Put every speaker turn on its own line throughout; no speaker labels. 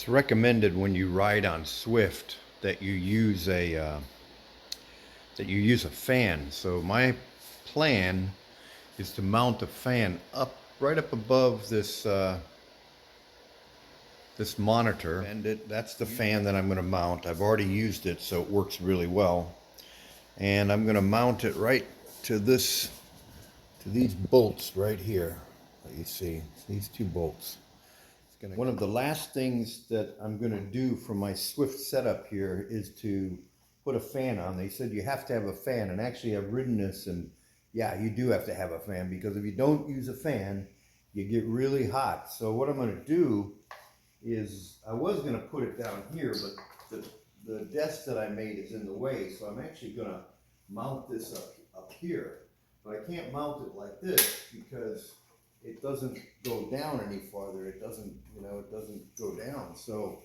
It's recommended when you ride on Zwift that you use a fan. So my plan is to mount a fan up right up above this monitor, and that's the fan that I'm going to mount. I've already used it, so it works really well. And I'm going to mount it right to these bolts right here that you see. These two bolts. One of the last things that I'm going to do for my Zwift setup here is to put a fan on. They said you have to have a fan, and actually I've ridden this, and yeah, you do have to have a fan, because if you don't use a fan, you get really hot. So what I'm going to do is, I was going to put it down here, but the desk that I made is in the way, so I'm actually going to mount this up here. But I can't mount it like this because it doesn't go down any farther. It doesn't, it doesn't go down. So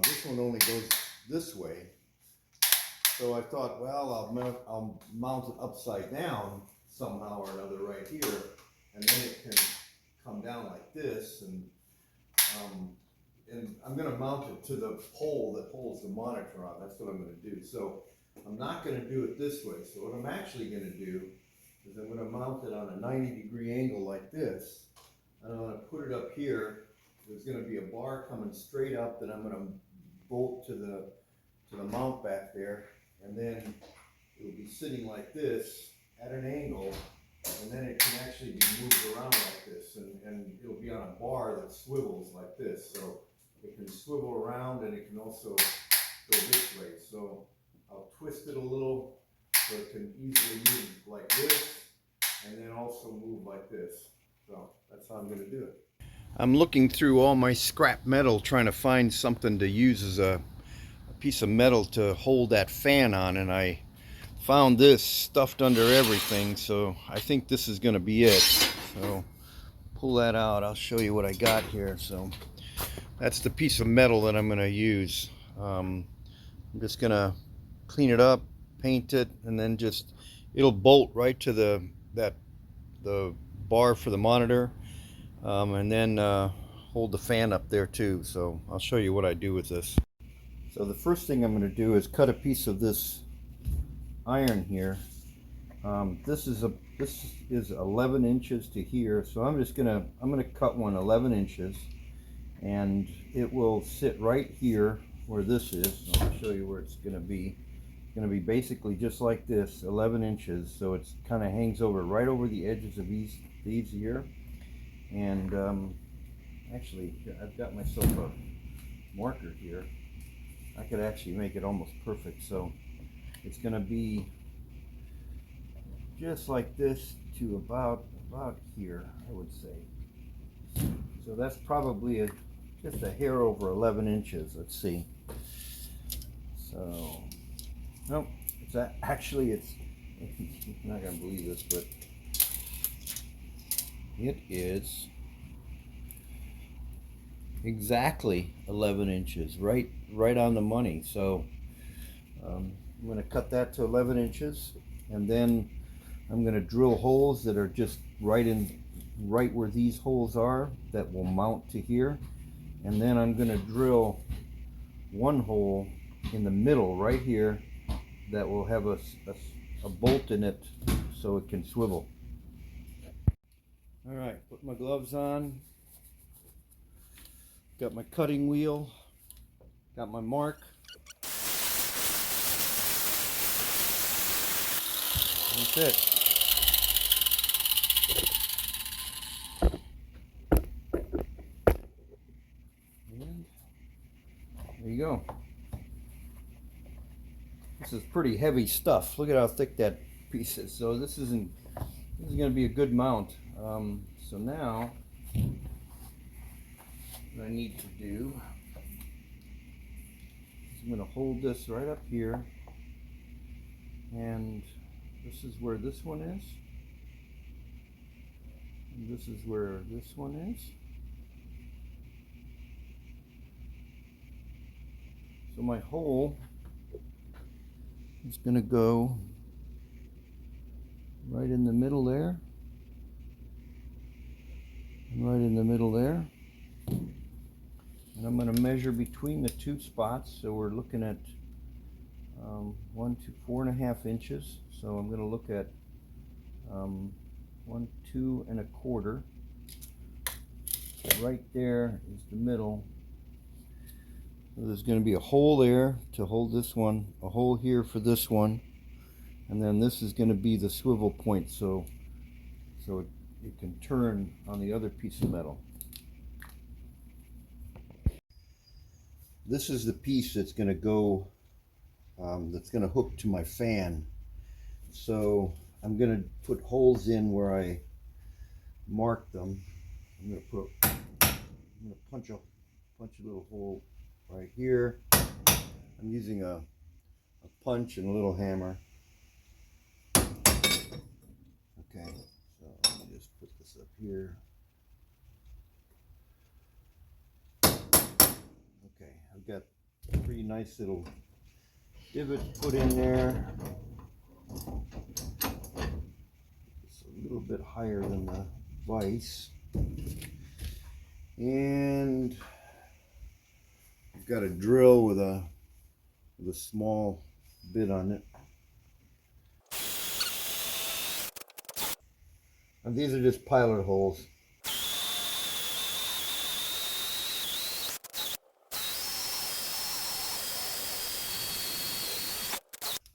this one only goes this way. So I thought, well, I'll mount it upside down somehow or another right here, and then it can come down like this, and I'm going to mount it to the pole that holds the monitor on. That's what I'm going to do. So I'm not going to do it this way. So what I'm actually going to do is I'm going to mount it on a 90-degree angle like this. And I'm going to put it up here. There's going to be a bar coming straight up that I'm going to bolt to the mount back there, and then it'll be sitting like this at an angle, and then it can actually be moved around like this, and it'll be on a bar that swivels like this. So it can swivel around, and it can also go this way. So I'll twist it a little so it can easily move like this, and then also move like this. So that's how I'm going to do it. I'm looking through all my scrap metal trying to find something to use as a piece of metal to hold that fan on, and I found this stuffed under everything, so I think this is going to be it. So pull that out. I'll show you what I got here. So that's the piece of metal that I'm going to use. I'm just going to clean it up, paint it, and then it'll bolt right to the bar for the monitor, and then hold the fan up there too. So I'll show you what I do with this. So the first thing I'm going to do is cut a piece of this iron here. This is 11 inches to here, so I'm gonna cut one 11 inches, and it will sit right here where this is. I'll show you where it's gonna be. It's gonna be basically just like this, 11 inches. So it's kind of hangs over right over the edges of these here. And actually, I've got myself a marker here. I could actually make it almost perfect. So it's going to be just like this to about here, I would say. So that's probably just a hair over 11 inches. Let's see. So, nope. It's actually, you're not going to believe this, but it is exactly 11 inches, right on the money. So I'm going to cut that to 11 inches, and then I'm going to drill holes that are just right where these holes are, that will mount to here. And then I'm going to drill one hole in the middle right here that will have a bolt in it so it can swivel. All right, put my gloves on. Got my cutting wheel. Got my mark. That's it. And there you go. This is pretty heavy stuff. Look at how thick that piece is. So this is going to be a good mount. So now what I need to do is I'm going to hold this right up here, and this is where this one is, and this is where this one is. So my hole is going to go right in the middle there, and right in the middle there. And I'm going to measure between the two spots, so we're looking at 1 to 4.5 inches. So I'm going to look at 1, 2 1/4. Right there is the middle. So there's going to be a hole there to hold this one, a hole here for this one, and then this is going to be the swivel point, so it can turn on the other piece of metal. This is the piece that's going to go, that's going to hook to my fan. So I'm going to put holes in where I marked them. I'm going to punch a little hole right here. I'm using a punch and a little hammer. Okay, so let me just put this up here. Okay, I've got a pretty nice little divot put in there. It's a little bit higher than the vise. And I've got a drill with a small bit on it. And these are just pilot holes.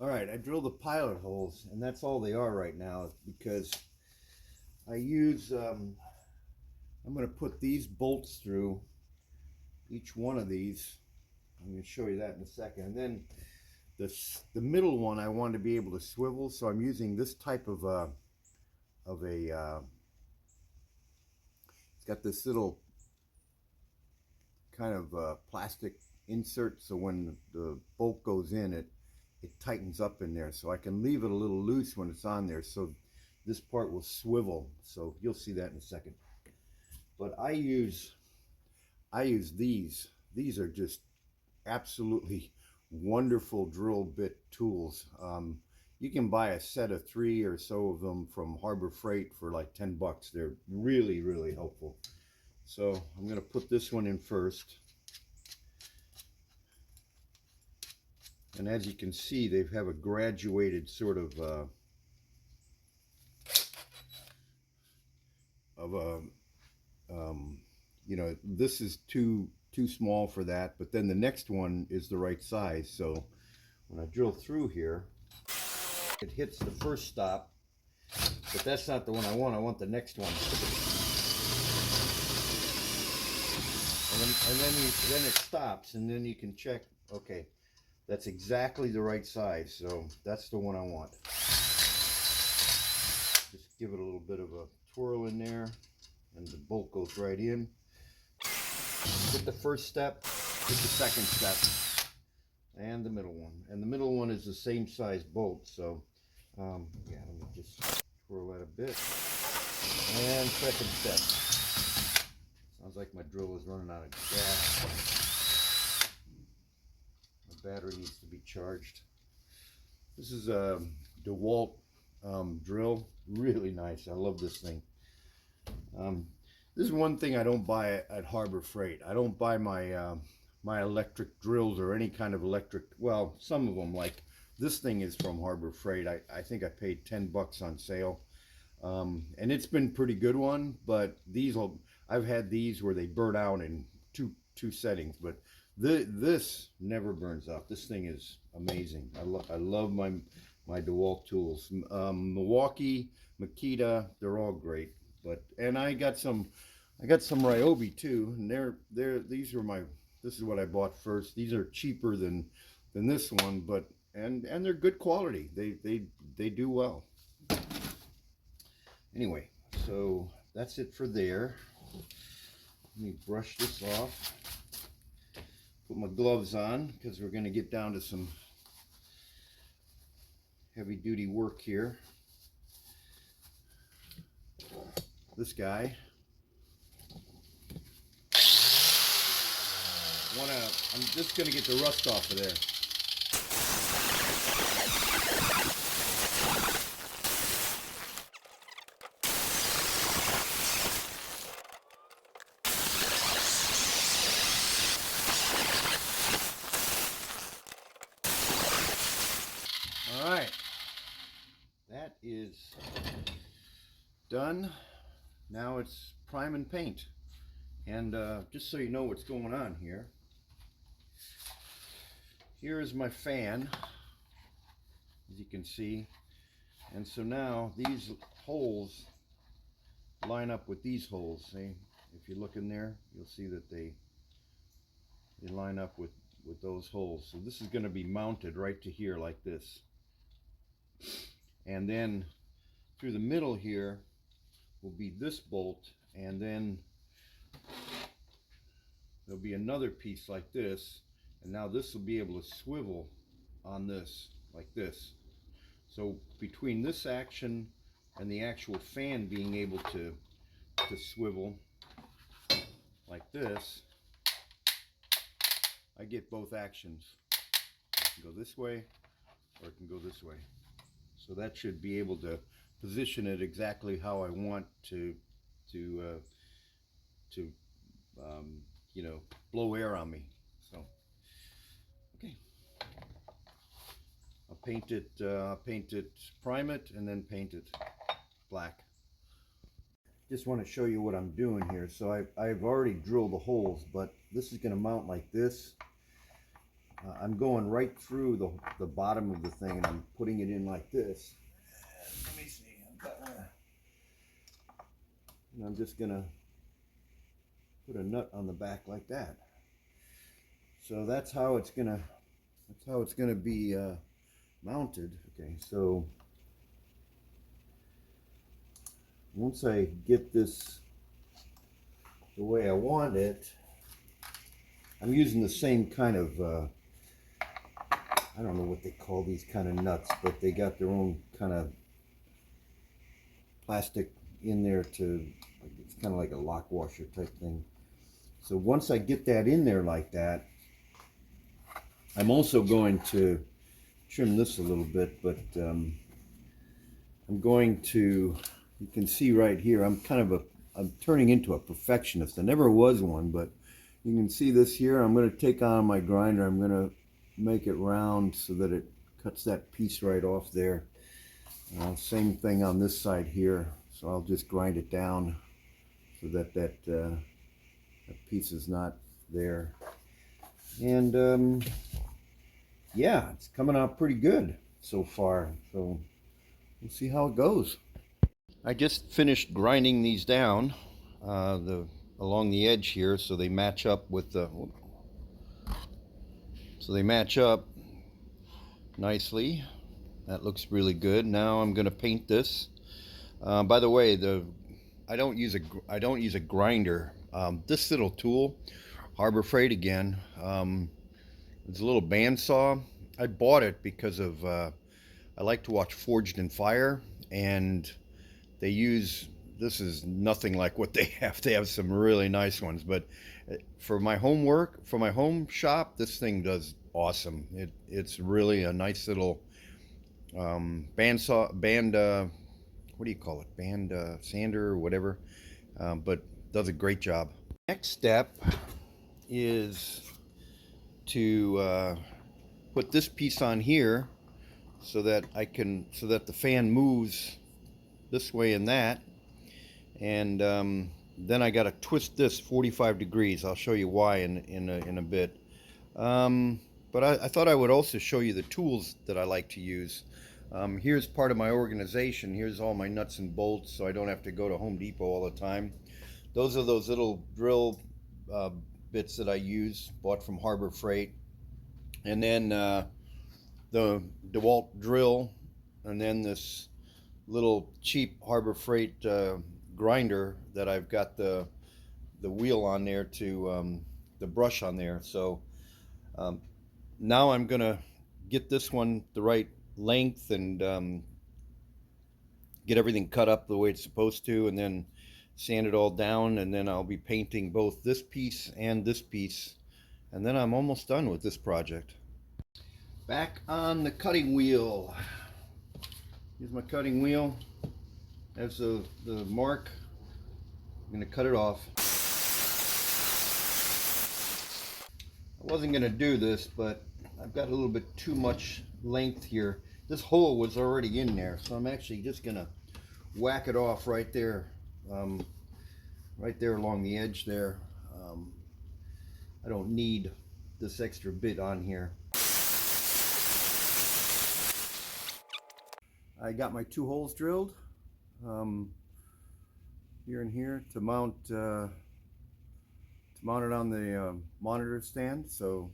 Alright, I drilled the pilot holes, and that's all they are right now, because I use, I'm going to put these bolts through each one of these. I'm going to show you that in a second. And then the middle one I want to be able to swivel, so I'm using this type of it's got this little kind of plastic insert, so when the bolt goes in, it tightens up in there, so I can leave it a little loose when it's on there, so this part will swivel. So you'll see that in a second. But I use these. These are just absolutely wonderful drill bit tools. You can buy a set of 3 or so of them from Harbor Freight for like 10 bucks. They're really, really helpful. So I'm going to put this one in first. And as you can see, they have a graduated sort of you know, this is too small for that, but then the next one is the right size. So when I drill through here, it hits the first stop, but that's not the one I want. I want the next one. And then it stops, and then you can check, okay, that's exactly the right size, so that's the one I want. Just give it a little bit of a twirl in there, and the bolt goes right in. Hit the first step, hit the second step, and the middle one. And the middle one is the same size bolt, so yeah, let me just twirl that a bit. And second step. Sounds like my drill is running out of gas. My battery needs to be charged. This is a DeWalt drill, really nice. I love this thing. This is one thing I don't buy at Harbor Freight. I don't buy my my electric drills or any kind of electric, well, some of them, like this thing is from Harbor Freight. I think I paid 10 bucks on sale. And it's been a pretty good one, but these, I've had these where they burn out in two settings, but this never burns out. This thing is amazing. I love my DeWalt tools. Milwaukee, Makita, they're all great. And I got some Ryobi too, and this is what I bought first. These are cheaper than this one, but and they're good quality. They do well. Anyway, so that's it for there. Let me brush this off. Put my gloves on because we're going to get down to some heavy duty work here. This guy. I'm just going to get the rust off of there. is done. Now it's prime and paint. And just so you know what's going on here, here is my fan, as you can see. And so now these holes line up with these holes. See, if you look in there, you'll see that they line up with those holes. So this is going to be mounted right to here like this. And then through the middle here will be this bolt, and then there'll be another piece like this, and now this will be able to swivel on this like this. So between this action and the actual fan being able to swivel like this, I get both actions. It can go this way or it can go this way. So that should be able to position it exactly how I want to you know, blow air on me. So okay, I'll paint it, prime it, and then paint it black. Just want to show you what I'm doing here. So I've already drilled the holes, but this is going to mount like this. I'm going right through the bottom of the thing, and I'm putting it in like this. Let me see. And I'm just going to put a nut on the back like that. So that's how it's gonna be mounted. Okay, so once I get this the way I want it, I'm using the same kind of I don't know what they call these kind of nuts, but they got their own kind of plastic in there to, it's kind of like a lock washer type thing. So once I get that in there like that, I'm also going to trim this a little bit, but I'm going to, you can see right here, I'm turning into a perfectionist. I never was one, but you can see this here. I'm going to take on my grinder. I'm going to make it round so that it cuts that piece right off there. Same thing on this side here. So I'll just grind it down so that that piece is not there. And yeah, it's coming out pretty good so far. So we'll see how it goes. I just finished grinding these down along the edge here, so they match up with the. So they match up nicely. That looks really good. Now I'm going to paint this. By the way, I don't use a grinder. This little tool, Harbor Freight again. It's a little bandsaw. I bought it because of I like to watch Forged in Fire, and they use, this is nothing like what they have. They have some really nice ones, but for my homework, for my home shop, this thing does awesome. It's really a nice little bandsaw, what do you call it? Band sander or whatever, but does a great job. Next step is to put this piece on here so that the fan moves this way and that, and then I got to twist this 45 degrees. I'll show you why in a bit. But I thought I would also show you the tools that I like to use. Here's part of my organization. Here's all my nuts and bolts, so I don't have to go to Home Depot all the time. Those are those little drill bits that I use, bought from Harbor Freight. And then the DeWalt drill, and then this little cheap Harbor Freight grinder that I've got the wheel on there to the brush on there. So now I'm gonna get this one the right length and get everything cut up the way it's supposed to, and then sand it all down, and then I'll be painting both this piece and this piece, and then I'm almost done with this project. Back on the cutting wheel. Here's my cutting wheel. There's the mark. I'm going to cut it off. I wasn't going to do this, but I've got a little bit too much length here. this hole was already in there, so I'm actually just gonna whack it off right there, right there along the edge there. I don't need this extra bit on here. I got my 2 holes drilled here and here to mount it on the monitor stand. So,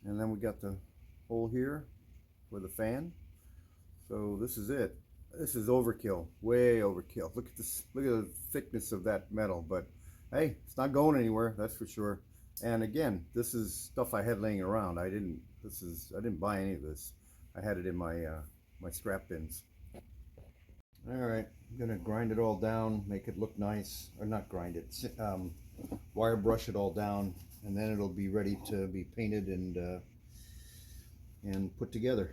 and then we got the hole here for the fan. So this is it. This is overkill, way overkill. Look at this, look at the thickness of that metal, but hey, it's not going anywhere, that's for sure. And again, this is stuff I had laying around. I didn't buy any of this. I had it in my my scrap bins. All right, I'm gonna grind it all down, make it look nice, or not grind it, wire brush it all down, and then it'll be ready to be painted and put together.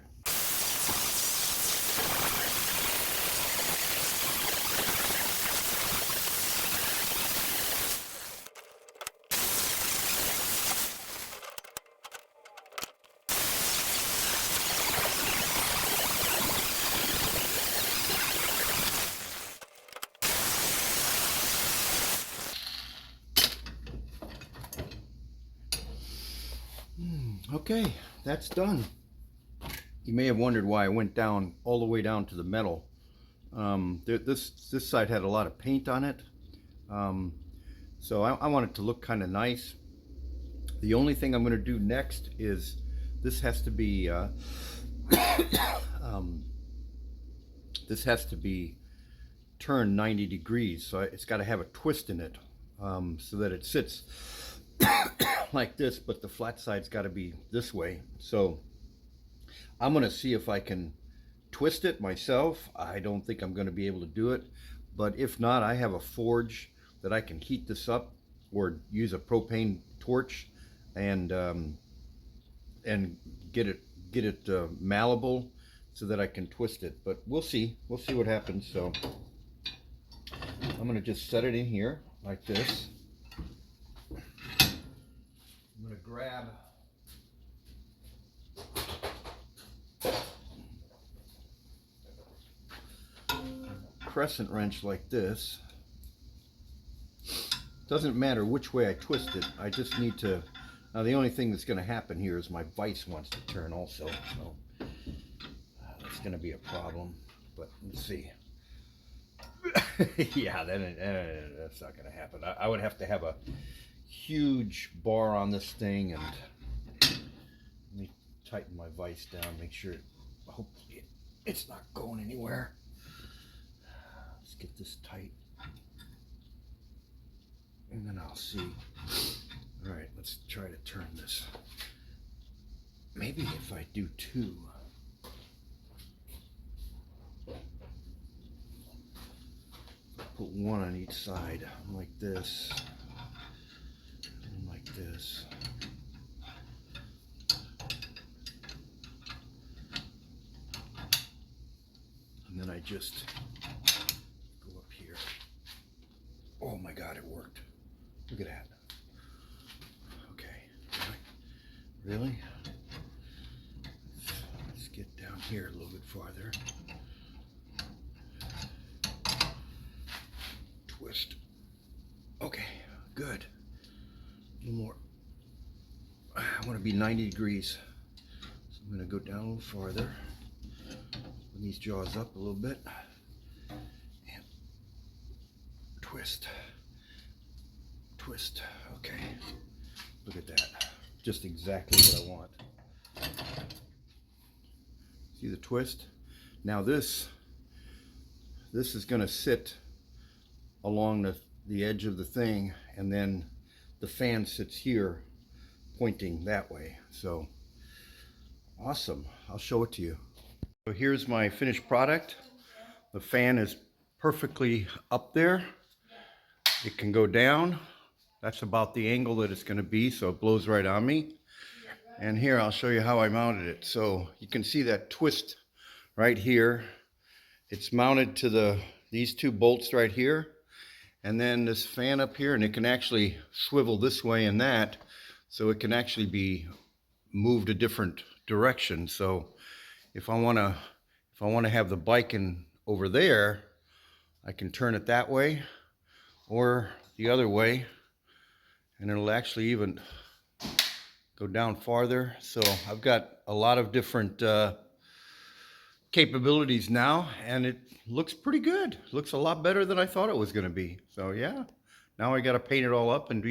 Okay, that's done. You may have wondered why I went down all the way down to the metal. This side had a lot of paint on it, so I want it to look kind of nice. The only thing I'm going to do next is this has to be this has to be turned 90 degrees, so it's got to have a twist in it, so that it sits like this, but the flat side's got to be this way. So I'm going to see if I can twist it myself. I don't think I'm going to be able to do it, but if not, I have a forge that I can heat this up or use a propane torch and get it malleable so that I can twist it. But we'll see what happens. So I'm going to just set it in here like this. I'm going to grab a crescent wrench like this. Doesn't matter which way I twist it, I just need to. Now the only thing that's going to happen here is my vise wants to turn also, so that's going to be a problem, but let's see. Yeah, that's not going to happen. I would have to have a huge bar on this thing, and let me tighten my vise down, make sure hopefully it's not going anywhere. Let's get this tight, and then I'll see. All right, let's try to turn this. Maybe if I do 2. Put 1 on each side, like this, and like this. And then I just go up here. Oh my God, it worked. Look at that. Okay, really? Let's get down here a little bit farther. Twist. Okay, good. A little more. I want to be 90 degrees. So I'm going to go down a little farther. Open these jaws up a little bit. And twist. Twist. Okay. Look at that. Just exactly what I want. See the twist? Now this is going to sit along the edge of the thing, and then the fan sits here pointing that way. So awesome. I'll show it to you. So here's my finished product. The fan is perfectly up there. It can go down. That's about the angle that it's going to be, so it blows right on me. And here I'll show you how I mounted it. So you can see that twist right here. It's mounted to these 2 bolts right here, and then this fan up here, and it can actually swivel this way and that, so it can actually be moved a different direction. So if I wanna have the bike over there, I can turn it that way or the other way, and it'll actually even go down farther. So I've got a lot of different capabilities now, and it looks pretty good. Looks a lot better than I thought it was going to be. So yeah, now I got to paint it all up and